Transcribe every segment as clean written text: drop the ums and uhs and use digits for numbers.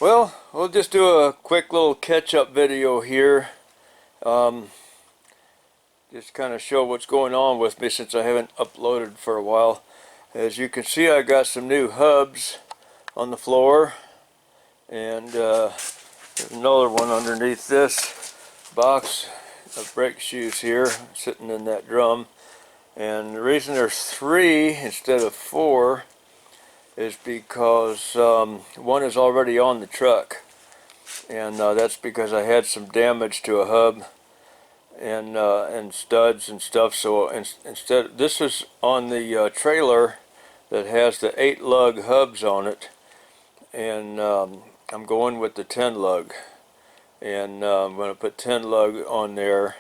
Well, we'll just do a quick little catch-up video here. Just kind of show what's going on with me since I haven't uploaded for a while. As you can see, I got some new hubs on the floor, and there's another one underneath this box of brake shoes here, sitting in that drum. And the reason there's 3 instead of 4 is because one is already on the truck, and that's because I had some damage to a hub and studs and stuff. So instead, this is on the trailer that has the 8 lug hubs on it, and I'm going with the 10 lug, and I'm going to put 10 lug on there,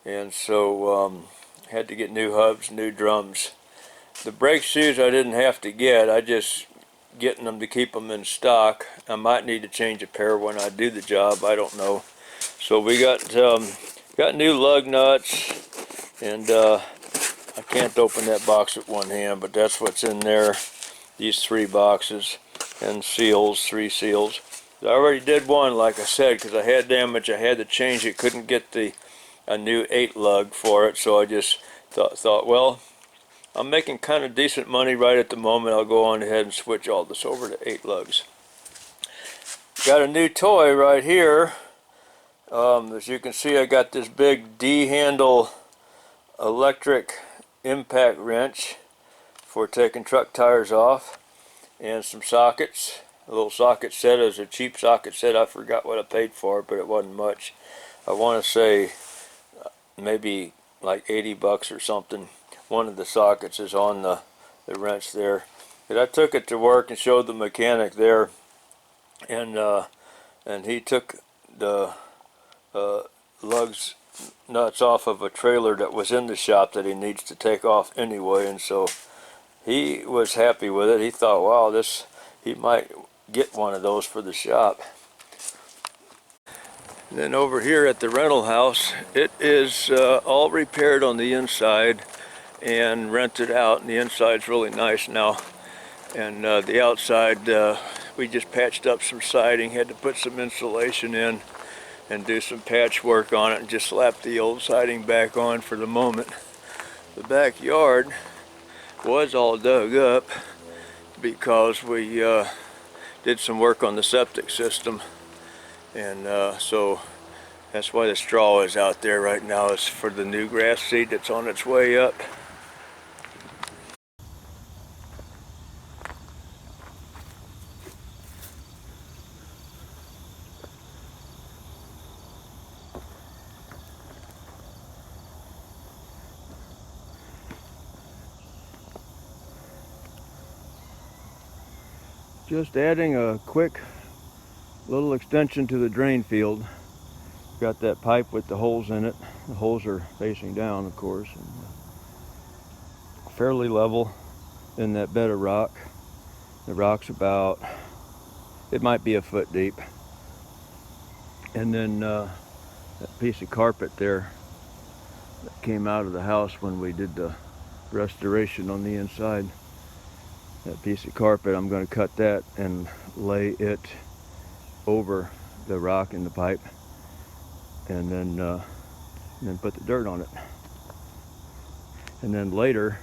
and so had to get new hubs, new drums. The brake shoes I didn't have to get. I just getting them to keep them in stock. I might need to change a pair when I do the job. I don't know. So we got new lug nuts, and I can't open that box with one hand, but that's what's in there. These 3 boxes and seals, 3 seals. I already did one, like I said, because I had damage. I had to change it. Couldn't get a new 8 lug for it, so I just thought, well, I'm making kind of decent money right at the moment. I'll go on ahead and switch all this over to 8 lugs. Got a new toy right here. As you can see, I got this big D-handle electric impact wrench for taking truck tires off, and some sockets. A little socket set. Is a cheap socket set. I forgot what I paid for it, but it wasn't much. I want to say maybe like 80 bucks or something. One of the sockets is on the wrench there. But I took it to work and showed the mechanic there, and he took the lugs nuts off of a trailer that was in the shop that he needs to take off anyway, and so he was happy with it. He thought, wow, he might get one of those for the shop. And then over here at the rental house, it is all repaired on the inside and rented out, and the inside's really nice now. And the outside, we just patched up some siding, had to put some insulation in and do some patchwork on it, and just slap the old siding back on for the moment. The backyard was all dug up because we did some work on the septic system, and so that's why the straw is out there right now. It's for the new grass seed that's on its way up. Just adding a quick little extension to the drain field. Got that pipe with the holes in it. The holes are facing down, of course, and fairly level in that bed of rock. The rock's about, it might be a foot deep. And then that piece of carpet there that came out of the house when we did the restoration on the inside. That piece of carpet, I'm going to cut that and lay it over the rock in the pipe, and then put the dirt on it. And then later,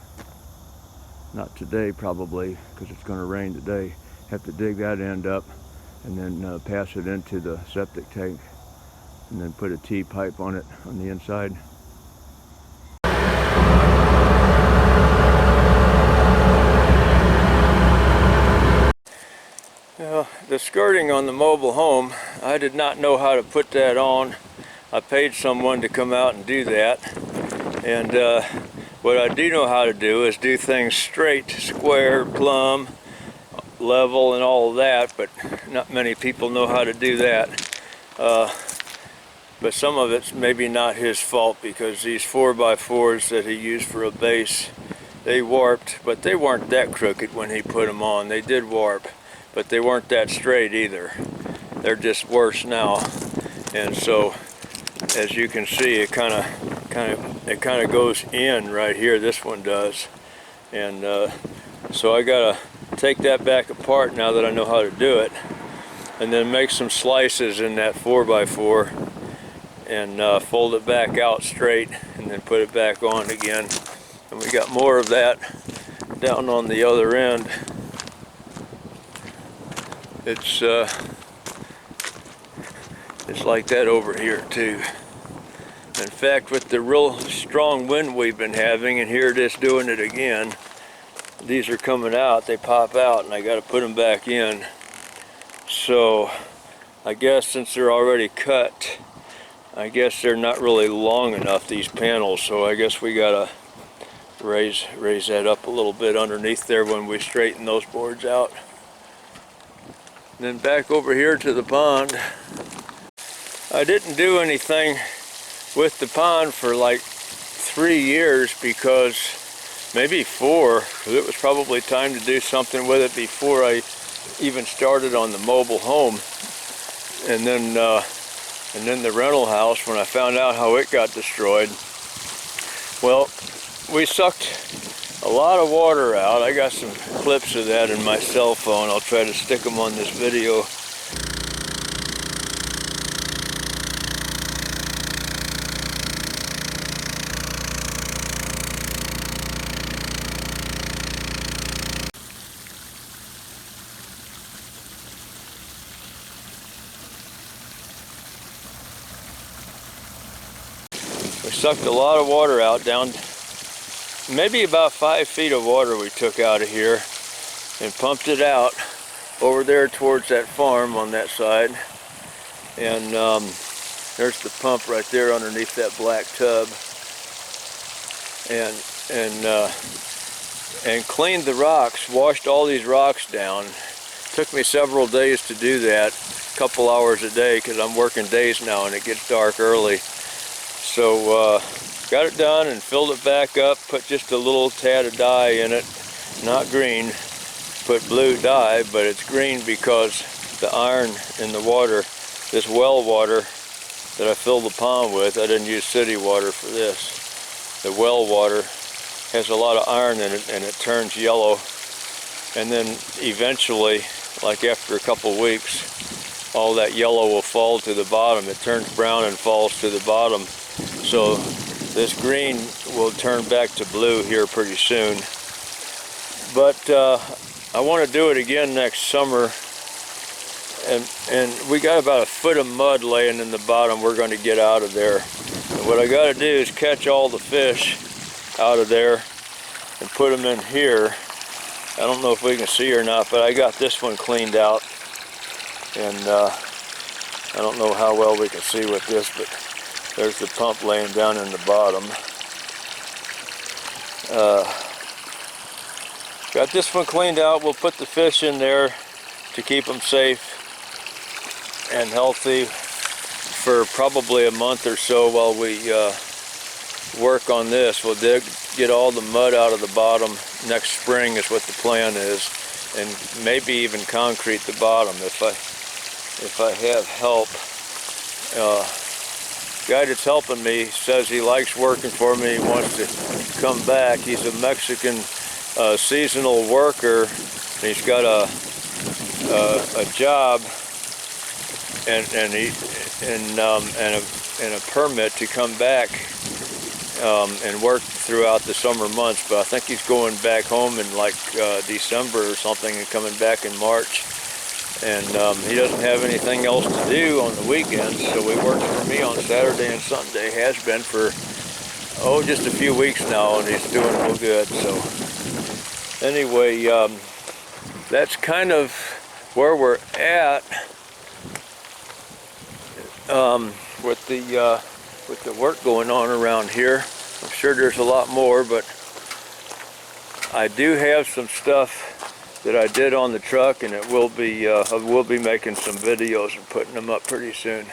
not today probably, because it's going to rain today, have to dig that end up and then pass it into the septic tank, and then put a T-pipe on it on the inside. The skirting on the mobile home, I did not know how to put that on. I paid someone to come out and do that, and what I do know how to do is do things straight, square, plumb, level, and all of that, but not many people know how to do that. But some of it's maybe not his fault, because these 4x4s that he used for a base, they warped, but they weren't that crooked when he put them on. They did warp, but they weren't that straight either. They're just worse now. And so, as you can see, it kind of goes in right here. This one does, and so I gotta take that back apart now that I know how to do it. and then make some slices in that 4x4 and fold it back out straight and then put it back on again. And we got more of that down on the other end. It's like that over here too. In fact, with the real strong wind we've been having, and here it is doing it again, these are coming out, they pop out, and I got to put them back in. So I guess since they're already cut, I guess they're not really long enough, these panels, so I guess we got to raise that up a little bit underneath there when we straighten those boards out. And then back over here to the pond. I didn't do anything with the pond for like 3 years, because maybe 4, because it was probably time to do something with it before I even started on the mobile home. And then the rental house, when I found out how it got destroyed. Well, we sucked a lot of water out. I got some clips of that in my cell phone. I'll try to stick them on this video. We sucked a lot of water out, down maybe about 5 feet of water we took out of here, and pumped it out over there towards that farm on that side. And there's the pump right there underneath that black tub. And cleaned the rocks, washed all these rocks down. Took me several days to do that, a couple hours a day, because I'm working days now and it gets dark early. So got it done and filled it back up, put just a little tad of dye in it, not green, put blue dye, but it's green because the iron in the water, this well water that I filled the pond with, I didn't use city water for this. The well water has a lot of iron in it and it turns yellow, and then eventually, like after a couple weeks, all that yellow will fall to the bottom. It turns brown and falls to the bottom. So this green will turn back to blue here pretty soon. But I want to do it again next summer. And we got about a foot of mud laying in the bottom we're going to get out of there. And what I got to do is catch all the fish out of there and put them in here. I don't know if we can see or not, but I got this one cleaned out. And I don't know how well we can see with this, but there's the pump laying down in the bottom. Got this one cleaned out. We'll put the fish in there to keep them safe and healthy for probably a month or so while we work on this. We'll get all the mud out of the bottom next spring is what the plan is, and maybe even concrete the bottom if I have help. Guy that's helping me says he likes working for me, he wants to come back. He's a Mexican seasonal worker, and he's got a job and a permit to come back and work throughout the summer months. But I think he's going back home in like December or something and coming back in March. And he doesn't have anything else to do on the weekends, so he works for me on Saturday and Sunday. Has been for, just a few weeks now, and he's doing real good. So anyway, that's kind of where we're at with the work going on around here. I'm sure there's a lot more, but I do have some stuff that I did on the truck, and I will be making some videos and putting them up pretty soon.